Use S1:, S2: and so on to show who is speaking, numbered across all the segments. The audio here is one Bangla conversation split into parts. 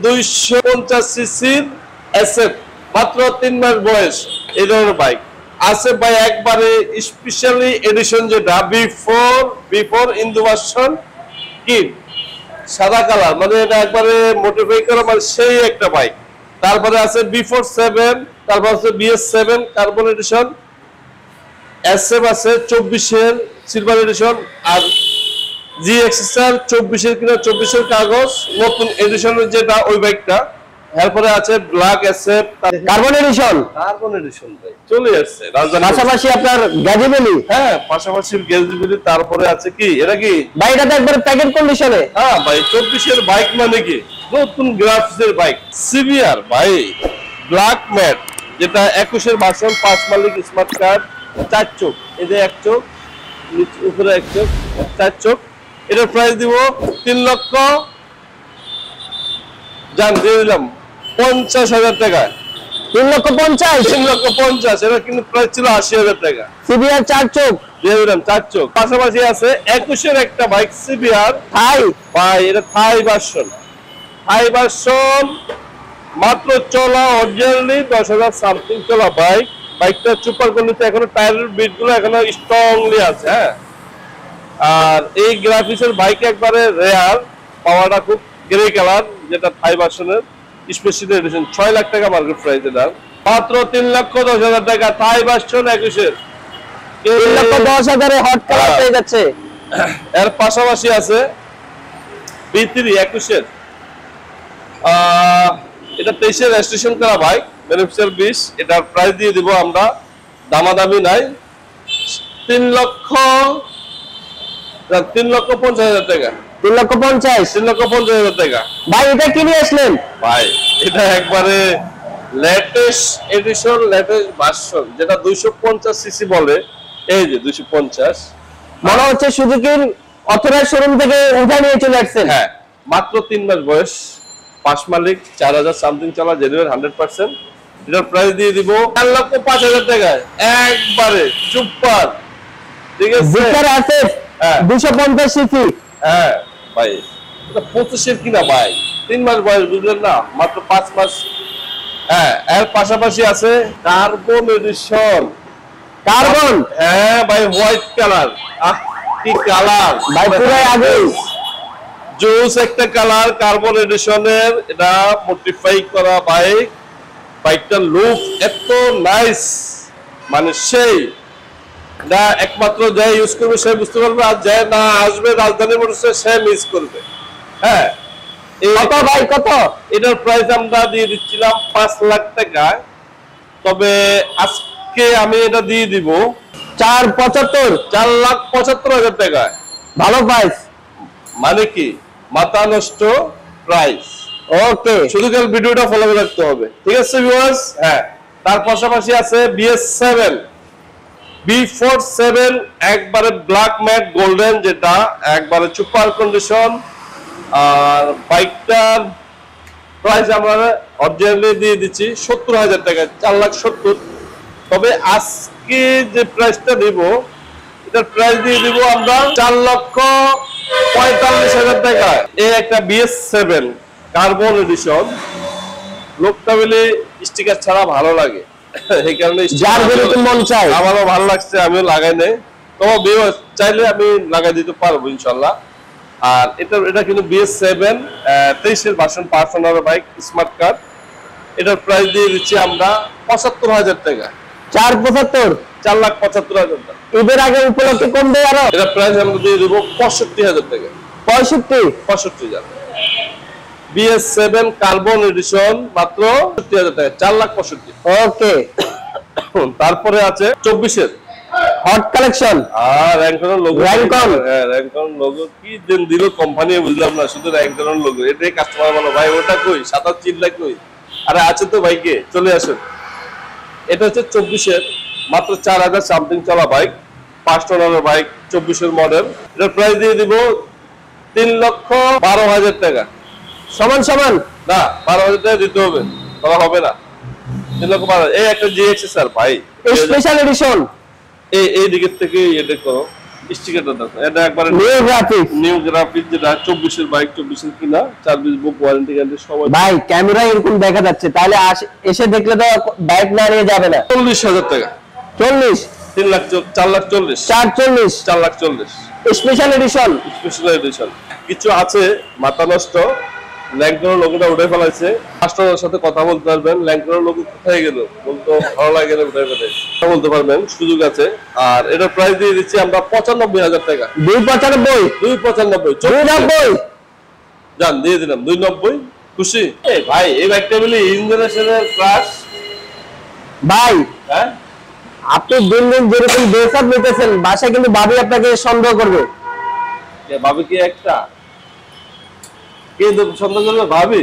S1: 250 সিসির এসএফ, মাত্র 3 মাস বয়স। এই ধরনের বাইক আছে ভাই, একবারে স্পেশালি এডিশন, যেটা বিফোর ইন্দু ভার্সন কি সাদা কালার, মানে এটা একবারে মডিফাই করা, মানে সেই একটা বাইক। তারপরে আছে বিফোর 7, তারপর আছে BS7 কার্বন এডিশন, এসএফ আছে 24 এর সিলভার এডিশন, আর GXR 24 কিনা 24 কাগজ নতুন এডিশনের যেটা ওই বাইকটা। এরপরে আছে ব্ল্যাক এসএফ
S2: কার্বন এডিশন
S1: ভাই চলে আসছে রাজধানী,
S2: পাশাপাশি আপনার গ্যাজিবেলি।
S1: হ্যাঁ পাশাপাশি গ্যাজিবেলি। তারপরে আছে কি এটা কি
S2: ভাই, এটা তো একবারে প্যাকেট কন্ডিশনে।
S1: হ্যাঁ ভাই 24 এর বাইক, মানে কি নতুন গ্রাফিক্সের বাইক সিবিআর ভাই ব্ল্যাক ম্যাট, যেটা 21 এর ভার্সন, 5 মালিক স্মার্ট কার্ড, 4 চোখ, এই যে 1 চোখ উপরে 1 চোখ 4 চোখ। এটার প্রাইস দিব 3 লক্ষ জান দিয়ে দিলাম 50,000 টাকা।
S2: 3,50,000।
S1: এটা কিন্তু প্রাইস ছিল 80,000 টাকা।
S2: সিবিআর 4 চোখ
S1: দিয়ে দিলাম 4 চোখ। পাশাপাশি আছে 21 এর একটা বাইক সিবিআর
S2: থাই
S1: ভাই, এটা থাই ভার্সন, মাত্র চলা অরিজিনালি 10,000 সামথিং চলা বাইক। বাইকটা সুপার কন্ডিশন, এখনো টায়ারের বিট গুলো এখনো স্ট্রংলি আছে। হ্যাঁ, আর এই গ্রাফিক্সের বাইক একবারে রেয়ার, পাওয়াটা খুব গ্রে কালার, যেটা থাই ভার্সনের স্পেশাল এডিশন। 6 লাখ টাকা মার্কেট প্রাইস এটা, মাত্র 3,10,000 টাকা থাই ভার্সন 21 এর।
S2: 3,10,000 এ হট কালার পেয়ে যাচ্ছে।
S1: এর পাশাপাশি আছে B3 21 এর, এটা 23 এর রেজিস্ট্রেশন করা বাইক, বেনিফিশিয়াল 20। এটার প্রাইস দিয়ে দিব আমরা, দামাদামি নাই, 3,50,000 টাকা।
S2: 3,50,000
S1: টাকা।
S2: ভাই, এটা কিনে আসলেন
S1: ভাই এটা একবারে লেটেস্ট এডিশন, লেটেস্ট ভার্সন, যেটা 250 সিসি বলে। এই যে 250,
S2: মনে হচ্ছে সুজুকির অথরাইজ শোরুম থেকে উঠে নিয়ে চলে আসছেন।
S1: হ্যাঁ, মাত্র 3 মাস বয়স, 5 মালিক, 4,000 সামথিং চলা, জেনুইন 100%। এটার প্রাইস দিয়ে দিব 4,05,000 টাকায়, একবারে সুপার। ঠিক আছে,
S2: জিকার আছে 250 সিসি।
S1: হ্যাঁ ভাই, এটা 25 এর কিনা ভাই, 3 মাস বয়স, বুঝলেন না, মাত্র 5 মাস। হ্যাঁ, এর পাশাপাশি আছে কার্বন এডিশন,
S2: কার্বন।
S1: হ্যাঁ ভাই, হোয়াইট কালার, কি কালার
S2: ভাই, পুরাই আগে
S1: জোস একটা কালার, কার্বন এডিশনের। এটা মডিফাই করা বাইক, বাইকটার লুক এত নাইস, মানে সেই না, একমাত্র যে ইউজ করবে সে বুঝতে পারবে, আর যে না আসবে রাজধানী মোটরসে সে মিস করবে। হ্যাঁ,
S2: কত ভাই, কত?
S1: এটার প্রাইস আমরা দিয়ে দিচ্ছিলাম 5 লাখ টাকা, তবে আজকে আমি এটা দিয়ে দিব
S2: 4,75,000
S1: টাকা।
S2: ভালো প্রাইস,
S1: মানে কি মাথা নষ্ট প্রাইস।
S2: ওকে,
S1: শুধু কাল ভিডিওটা ফলো করে রাখতে হবে, ঠিক আছে ভিউয়ার্স। হ্যাঁ, তার পাশাপাশি আছে B47 একবারে ব্ল্যাক ম্যাট গোল্ডেন, যেটা একবারে সুপার কন্ডিশন। আর বাইকটার প্রাইস আমরা অরিজিনালি দিয়ে দিচ্ছি 70,000 টাকা, 4,70,000। তবে আজকে যে প্রাইসটা দিব, এটার প্রাইস দিয়ে দিব আমরা 4,45,000 টাকা। এই একটা BS7 কার্বন এডিশন, লোকটা বলে স্টিকার ছাড়া ভালো লাগে, এই কারণে
S2: মন চাই,
S1: আমারও ভালো লাগছে, আমিও লাগাই নেই। তবে চাইলে আমি লাগাই দিতে পারবো ইনশাল্লাহ। আর এটা কিন্তু BS7 23 এর version, personal bike, smart card. এটার প্রাইস দিয়ে দিচ্ছি আমরা 75,000 টাকা।
S2: 4,75,000
S1: টাকা।
S2: ঈদের আগে উপলক্ষে কম দেয় আরো।
S1: এটা প্রাইস আমরা দিয়ে দেবো 65,000 টাকা। 65,000 BS7 কার্বন এডিশন, মাত্র 65,000 টাকা, 4,65,000।
S2: ওকে,
S1: তারপরে আছে 24 এর
S2: হট কালেকশন,
S1: আর র্যাঙ্কন লোগো,
S2: র্যাঙ্কন।
S1: হ্যাঁ, র্যাঙ্কন লোগো কি দিন দিল কোম্পানি, বুঝলাম না, শুধু র্যাঙ্কন লোগো। এটাই কাস্টমার বলো, ভাই ওটা কই, 27 চিল্লা কই? আরে আছে তো ভাইকে, চলে আসুন। এটা হচ্ছে 24 এর, মাত্র 4,000 সামথিং চলা বাইক, 5 টনের বাইক, 24 এর মডেল। এটার প্রাইস দিয়ে দিব 3,12,000 টাকা।
S2: সমান সমান
S1: না, 12,000 টাকা দিতে হবে, করা হবে না। 3,12,000। এই একটা GXR ভাই,
S2: স্পেশাল এডিশন,
S1: এই দিকের থেকে এটা করো, স্টিকারটা দেখো, এটা একবারে
S2: নিউ গ্রাফিক্স।
S1: নিউ গ্রাফিক, যেটা 24 এর বাইক, 24 এর কিনা, সার্ভিস বুক, ওয়ারেন্টি গ্যারান্টি সবাই।
S2: ভাই ক্যামেরা এরকম দেখা যাচ্ছে, তাহলে এসে দেখলে তো বাইক না নিয়ে যাবে না।
S1: 40,000 টাকা।
S2: 40,
S1: 3 lakh 4 lakh 40,
S2: 440,
S1: 4 lakh 40
S2: special edition.
S1: Special edition. কিছু আছে মাথা নষ্ট, ল্যাংটোর লোকটা উঠে ফেলাইছে, কাস্টমারের সাথে কথা বলতে পারবেন, ল্যাংটোর লোক কোথায় গেল বলতো ভালো লাগে না, উঠে ফেলে কথা বলতে পারবেন, সুযোগ আছে। আর এটার প্রাইস দিয়ে দিচ্ছি আমরা 95,000 টাকা।
S2: 295,
S1: 295,
S2: 290,
S1: জান দিয়ে দিলাম 290। খুশি? এই ভাই এই বাইকটা বলি ইঞ্জিনের ক্রাশ।
S2: ভাই
S1: হ্যাঁ,
S2: আপনি দিন দিন যেরকম ড্রেসআপ নিতেছেন, বাসায় কিন্তু ভাবি আপনাকে সন্দেহ করবে।
S1: ভাবি কি একটা কিন্তু সন্দেহ করলে ভাবি,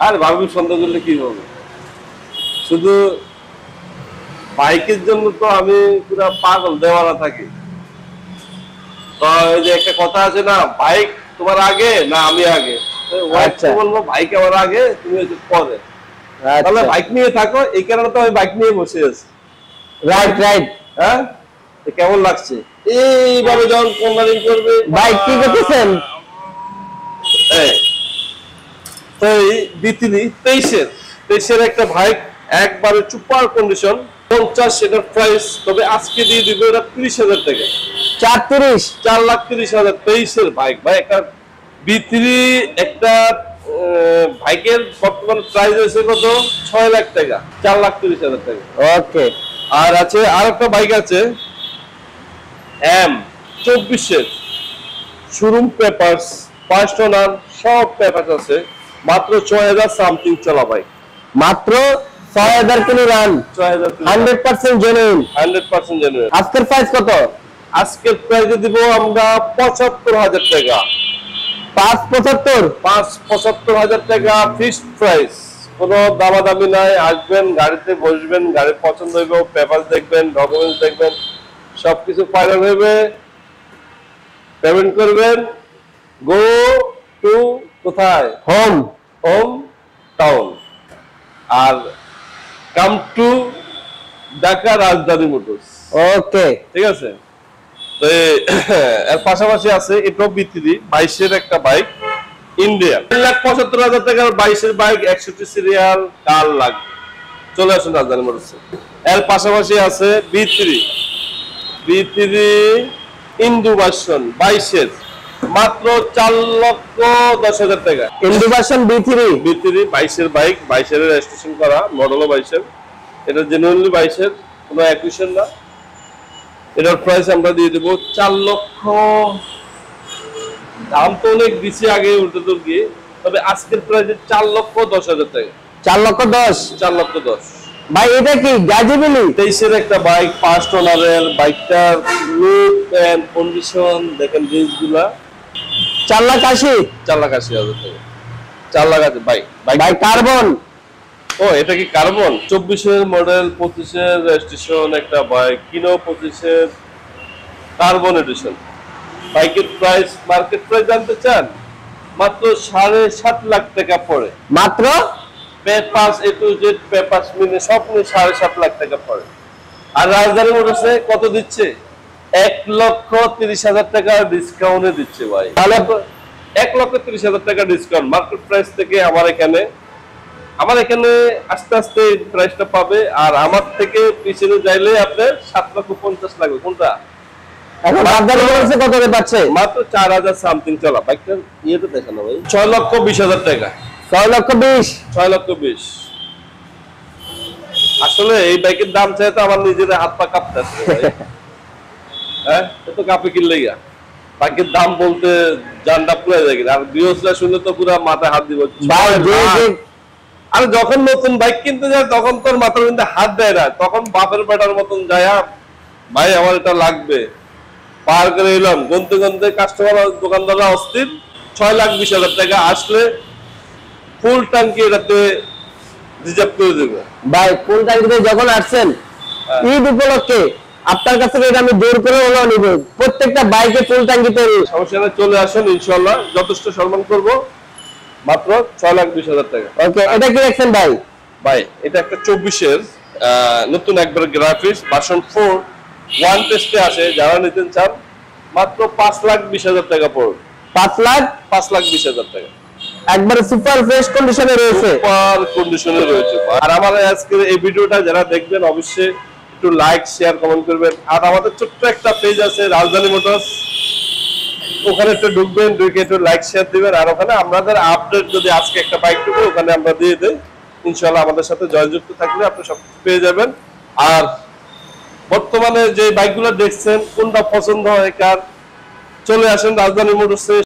S1: আর ভাবি সন্দেহ করলে কি হবে? শুধু বাইকের জন্য তো আমি পুরো পাগল দেওয়ানা থাকি। তো ওই যে একটা কথা আছে না, বাইক তোমার আগে না আমি আগে,
S2: আচ্ছা।
S1: বলবো বাইক আমার আগে, তুমি হচ্ছে পরে। তাহলে
S2: আচ্ছা,
S1: বাইক নিয়ে থাকো, এই কারণে তো আমি বাইক নিয়ে বসে আছি।
S2: Right right.
S1: হ্যাঁ, তো কেমন লাগছে এইভাবে যখন কম্বাইনিং করবে?
S2: বাইক কি করতেছেন?
S1: এই, তো এই বিতিনি 23-এর একটা বাইক, একবারে সুপার কন্ডিশন, 50 এটার প্রাইস। তবে আজকে দিয়ে দিব এটা 30,000 টাকা।
S2: 430,
S1: 4,30,000, 23-এর বাইক ভাই। একটা বিথ্রি একটা বাইকের বর্তমান প্রাইস হয়েছে কত? 6 লাখ টাকা, 4,30,000 টাকা।
S2: ওকে।
S1: আর আছে আর একটা বাইক আছে M24-এর শোরুম পেপারস, ফার্স্ট ওনার, সব পেপারস আছে, মাত্র 6,000 সামথিং চলা বাইক।
S2: মাত্র 6000 কিলো রান,
S1: 6,000,
S2: 100% জেনুইন।
S1: 100% জেনুইন।
S2: আজকের প্রাইস কত?
S1: আজকের প্রাইসে দিব আমরা 75,000 টাকা।
S2: 575,
S1: 75,000 টাকা ফিক্সড প্রাইস, কোনো দামাদামি নাই। আসবেন, গাড়িতে বসবেন, গাড়ি পছন্দ হইবে, পেপার দেখবেন, ডকুমেন্টস দেখবেন, সবকিছু ফাইনাল হইবে, পেমেন্ট করবেন, গো টু কোথায়?
S2: হোম।
S1: হোম টাউন, আর come to Dhaka Rajdhani motors.
S2: ওকে।
S1: ঠিক আছে? তো এর পাশাপাশি আছে এটাও বিক্রি, 22-এর একটা বাইক, ইন্ডিয়া, 3,75,000 টাকার 22-এর বাইক, 61 সিরিয়াল, কার লাগবে চলে আসুন রাজধানী মোটরসে। এর পাশাপাশি আছে বি3 ইন্দু ভার্সন 22-এর, মাত্র 4,10,000 টাকা।
S2: ইন্দু ভার্সন B3,
S1: বি3 22-এর বাইক, 22-এর রেজিস্ট্রেশন করা, মডেলও 22-এর, এটা জেনুইনলি 22-এর, কোনো অ্যাকুইশন না। এটার প্রাইস আমরা দিয়ে দেবো 4 লক্ষ। দাম তো অনেক দিচ্ছে আগে উল্টো দূর গিয়ে, তবে আজকের প্রাইসে 4,10,000 টাকা।
S2: 4,10,000।
S1: 4,10,000।
S2: ভাই এটা কি গাজিবিলি?
S1: 23-এর একটা বাইক, ফার্স্ট ওনারের, বাইকটার লুক এন্ড কন্ডিশন দেখেন, জিনিসগুলা
S2: 4,80,000।
S1: 4,80,000 টাকা। 4,80,000 বাইক।
S2: ভাই কার্বন।
S1: ও এটা কি কার্বন? 24-এর মডেল, 25-এর রেজিস্ট্রেশন একটা বাইক, কিনো 25-এর কার্বন এডিশন। বাইকের প্রাইস, মার্কেট প্রাইস জানতে চান? মাত্র 7.5 লাখ টাকা পড়ে।
S2: মাত্র
S1: papers A to Z, papers মিলে সব নিয়ে 7.5 লাখ টাকা পড়ে। আর রাজধানী মোটরসে কত দিচ্ছে? 1,30,000 টাকা ডিসকাউন্টে দিচ্ছে ভাই।
S2: তাহলে
S1: 1,30,000 টাকা ডিসকাউন্ট মার্কেট প্রাইস থেকে। আমার এখানে আস্তে আস্তে প্রাইসটা পাবে, আর আমার থেকে পিছনে যাইলে আপনার 7,50,000 লাগবে। কোনটা?
S2: এখন রাজধানী মোটরসে কত রে পাচ্ছে?
S1: মাত্র 4,000 সামথিং চলা বাইকটার ইয়েতে দেখানো ভাই, 6,20,000 টাকা।
S2: 6,20,000।
S1: 6,20,000। আসলে এই বাইকের দাম চাইতে আমার নিজের হাত পা কাঁপতেছে ভাই। হ্যাঁ, এত কাঁপে কিনলে গা বাইকের দাম বলতে জানটা পুরো যায়। আর বিয়সরা শুনলে তো পুরো মাথায় হাত দিব।
S2: ভাই
S1: আর যখন নতুন বাইক কিনতে যায় তখন তোর মাথার মধ্যে হাত দেয় না, তখন বাপের বেটার মতন যায়, ভাই আমার এটা লাগবে, পার করে এলাম, গনতে গনতে কাস্টমার দোকানদাররা অস্থির। 6,20,000 টাকা আসলে ফুল ট্যাঙ্কি এটাতে রিজার্ভ করে দেবে
S2: ভাই। ফুল ট্যাঙ্কিতে যখন আসছেন ঈদ উপলক্ষে আপনার কাছ থেকে এটা আমি জোর করে হলেও নিব, প্রত্যেকটা বাইকে ফুল ট্যাঙ্কিতে।
S1: সমস্যা নেই, চলে আসুন, ইনশাআল্লাহ যথেষ্ট সম্মান করব। মাত্র 6,20,000 টাকা।
S2: ওকে, এটা কি রাখছেন ভাই?
S1: ভাই এটা একটা 24-এর নতুন একবার গ্রাফিক্স ভার্সন 4 ওয়ান টেস্টে আসে, যারা নিতে চান মাত্র 5,20,000 টাকা পড়বে।
S2: 5,20,000
S1: টাকা
S2: একবারে সুপার ফ্রেশ কন্ডিশনে রয়েছে,
S1: সুপার কন্ডিশনে রয়েছে। আর আমার আজকের এই ভিডিওটা যারা দেখবেন অবশ্যই একটু লাইক শেয়ার কমেন্ট করবেন। আর আমাদের ছোট্ট একটা পেজ আছে রাজধানী মোটরস, ওখানে একটু ঢুকবেন, ঢুকে একটু লাইক শেয়ার দিবেন। আর ওখানে আমাদের আপডেট যদি আজকে একটা বাইক ঢুকে ওখানে আমরা দিয়ে দেই, ইনশাআল্লাহ আমাদের সাথে জয়যুক্ত থাকলে আপনি সব পেয়ে যাবেন। আর বর্তমানে যে বাইকগুলো দেখছেন কোনটা পছন্দ হয় কার, চলে আসেন রাজধানী মোটরসে।